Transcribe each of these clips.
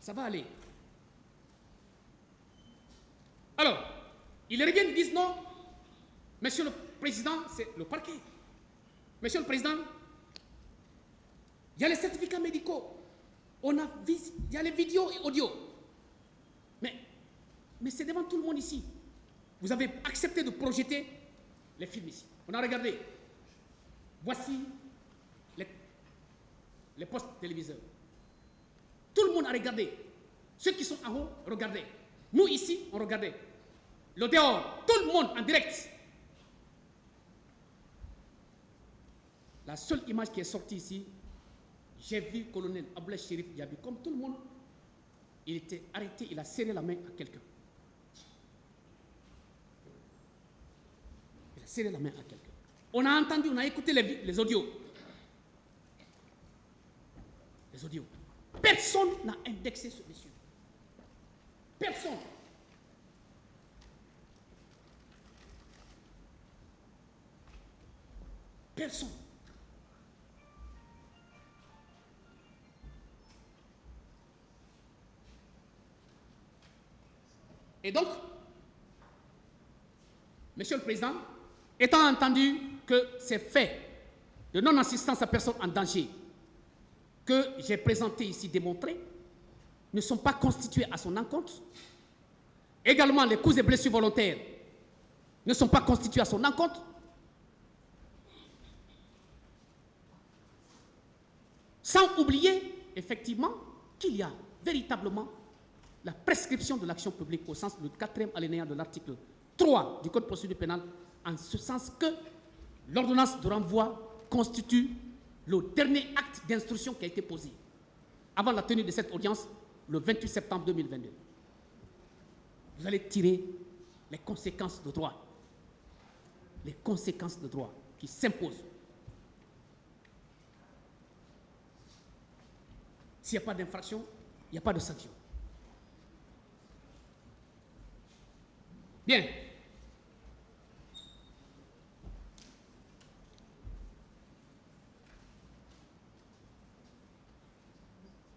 Ça va aller. Alors, ils reviennent, ils disent non, monsieur le président, c'est le parquet. Monsieur le président, il y a les certificats médicaux, il y a les vidéos et audio. Mais c'est devant tout le monde ici. Vous avez accepté de projeter les films ici. On a regardé. Voici les postes téléviseurs. Tout le monde a regardé. Ceux qui sont en haut, regardez. Nous ici, on regardait. Le dehors, tout le monde en direct. La seule image qui est sortie ici, j'ai vu le colonel Ablaye Chérif Diaby, comme tout le monde, il était arrêté, il a serré la main à quelqu'un. Il a serré la main à quelqu'un. On a entendu, on a écouté les audios. Les audios. Personne n'a indexé ce monsieur. Personne. Personne. Et donc, Monsieur le Président, étant entendu que ces faits de non-assistance à personne en danger que j'ai présentés ici démontrés ne sont pas constitués à son encontre, également les coups et blessures volontaires ne sont pas constitués à son encontre, sans oublier effectivement qu'il y a véritablement la prescription de l'action publique au sens du 4e alinéa de l'article 3 du Code de procédure pénale, en ce sens que l'ordonnance de renvoi constitue le dernier acte d'instruction qui a été posé avant la tenue de cette audience le 28 septembre 2022. Vous allez tirer les conséquences de droit. Les conséquences de droit qui s'imposent. S'il n'y a pas d'infraction, il n'y a pas de sanction. Bien.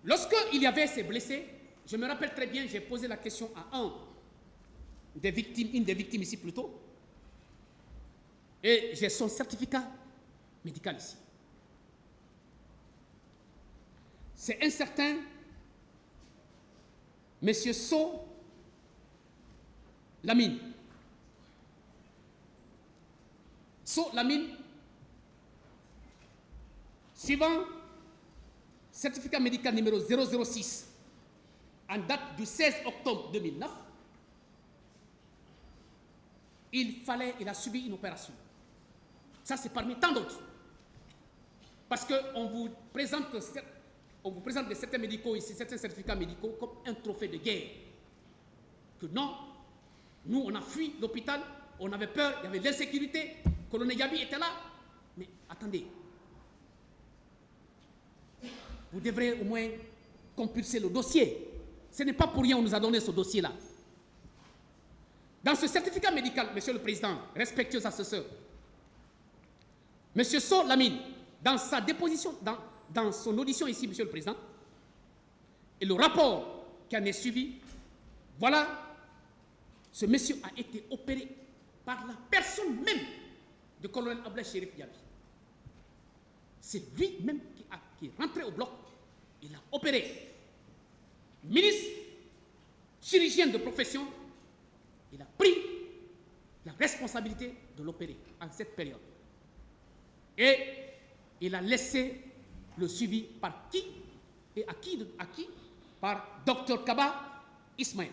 Lorsqu'il y avait ces blessés, je me rappelle très bien, j'ai posé la question à une des victimes ici plutôt, et j'ai son certificat médical ici. C'est un certain Monsieur So Lamine. So Lamine, suivant certificat médical numéro 006, en date du 16 octobre 2009, il a subi une opération. Ça, c'est parmi tant d'autres. Parce qu'on vous présente des certains médicaux ici, certains certificats médicaux, comme un trophée de guerre. Que non, nous, on a fui l'hôpital, on avait peur, il y avait de l'insécurité, colonel Yabi était là. Mais attendez, vous devrez au moins compulser le dossier. Ce n'est pas pour rien qu'on nous a donné ce dossier-là. Dans ce certificat médical, Monsieur le Président, respectueux assesseur, Monsieur So Lamine, dans sa déposition, dans son audition ici, Monsieur le Président, et le rapport qui en est suivi, voilà, ce monsieur a été opéré par la personne même de colonel Ablaye Chérif Diaby. C'est lui-même qui est rentré au bloc, il a opéré. Ministre, chirurgien de profession, il a pris la responsabilité de l'opérer en cette période. Et il a laissé le suivi par qui? Et à qui? Par Dr Kaba Ismaël.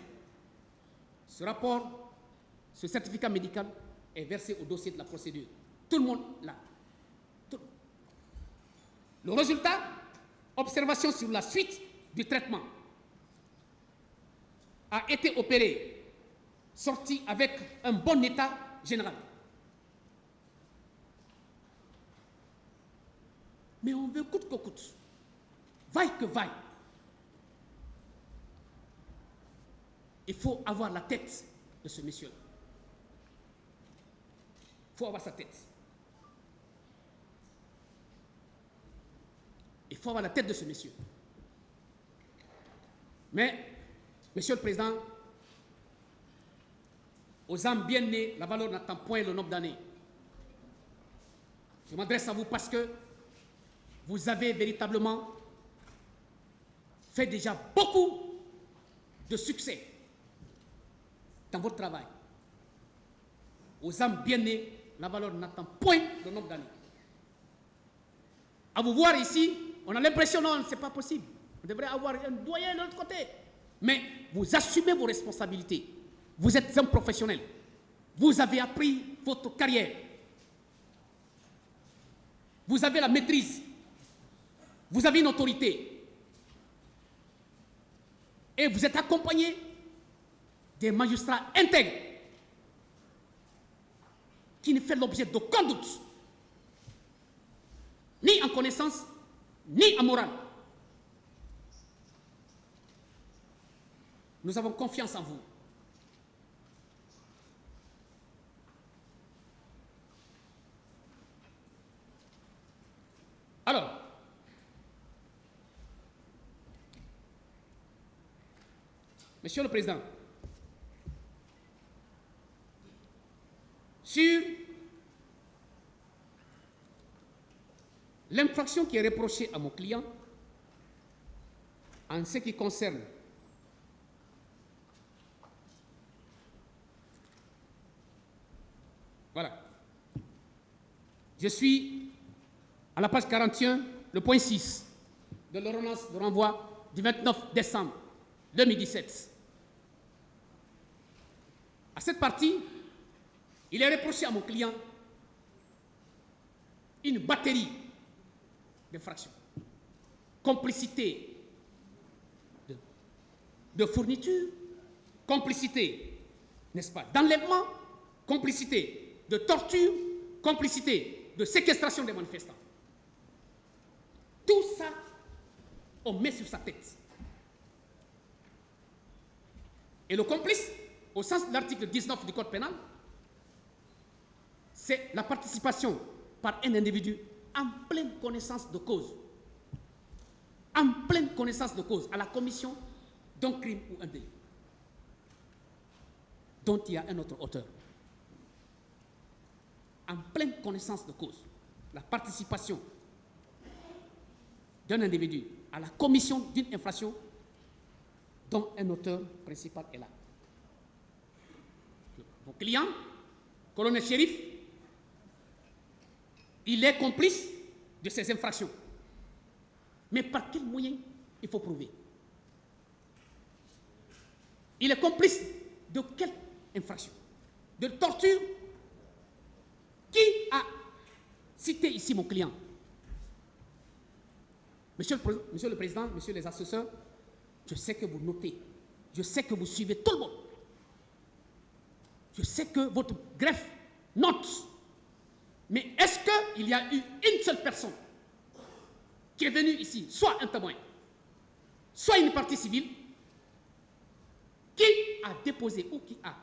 Ce rapport, ce certificat médical est versé au dossier de la procédure. Tout le monde l'a. Le résultat, observation sur la suite du traitement, a été opéré, sorti avec un bon état général. Mais on veut coûte que coûte, vaille que vaille. Il faut avoir la tête de ce monsieur-là. Il faut avoir sa tête. Il faut avoir la tête de ce monsieur. Mais, Monsieur le Président, aux âmes bien nées, la valeur n'attend point le nombre d'années. Je m'adresse à vous parce que vous avez véritablement fait déjà beaucoup de succès dans votre travail. Aux âmes bien nées, la valeur n'attend point le nombre d'années. À vous voir ici, on a l'impression, non, ce n'est pas possible. On devrait avoir un doyen de l'autre côté. Mais vous assumez vos responsabilités. Vous êtes un professionnel. Vous avez appris votre carrière. Vous avez la maîtrise. Vous avez une autorité. Et vous êtes accompagné des magistrats intègres qui ne font l'objet d'aucun doute, ni en connaissance, ni en morale. Nous avons confiance en vous. Alors, Monsieur le Président, sur l'infraction qui est reprochée à mon client en ce qui concerne voilà. Je suis à la page 41, le point 6 de l'ordonnance de renvoi du 29 décembre 2017. À cette partie, il est reproché à mon client une batterie d'infractions. Complicité de fourniture, complicité, n'est-ce pas, d'enlèvement, complicité de torture, complicité de séquestration des manifestants. Tout ça, on met sur sa tête. Et le complice, au sens de l'article 19 du Code pénal, c'est la participation par un individu en pleine connaissance de cause. En pleine connaissance de cause à la commission d'un crime ou un délit dont il y a un autre auteur. En pleine connaissance de cause, la participation d'un individu à la commission d'une infraction dont un auteur principal est là. Mon client, colonel Chérif, il est complice de ces infractions. Mais par quel moyen il faut prouver? Il est complice de quelle infraction? De torture? Qui a cité ici mon client? Monsieur le Président, Messieurs les assesseurs, je sais que vous notez, je sais que vous suivez tout le monde. Je sais que votre greffe note. Mais est-ce qu'il y a eu une seule personne qui est venue ici, soit un témoin, soit une partie civile, qui a déposé ou qui a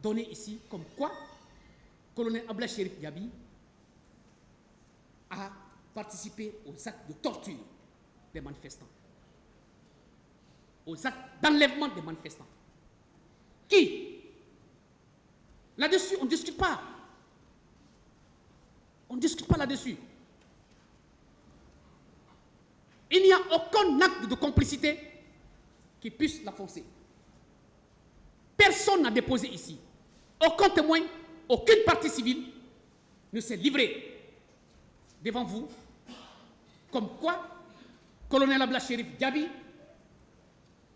donné ici comme quoi colonel Abla Chérif Gabi a participé aux actes de torture des manifestants, aux actes d'enlèvement des manifestants? Qui? Là-dessus, on ne discute pas. On ne discute pas là-dessus. Il n'y a aucun acte de complicité qui puisse la forcer. Personne n'a déposé ici. Aucun témoin, aucune partie civile ne s'est livré devant vous comme quoi colonel Abla Chérif Gabi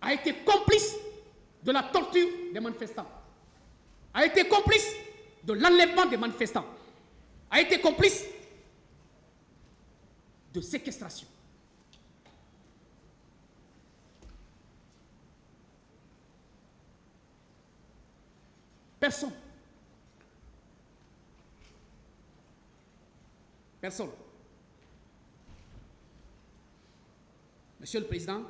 a été complice de la torture des manifestants, a été complice de l'enlèvement des manifestants, a été complice de séquestration. Personne. Personne. Monsieur le Président,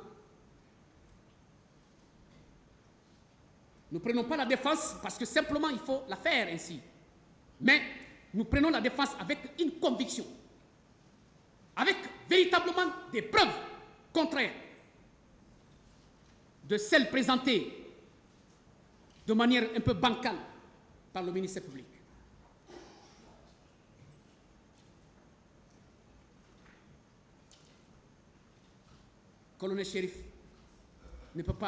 nous ne prenons pas la défense parce que simplement il faut la faire ainsi. Mais nous prenons la défense avec une conviction, avec véritablement des preuves contraires de celles présentées de manière un peu bancale par le ministère public. Colonel Chérif ne peut pas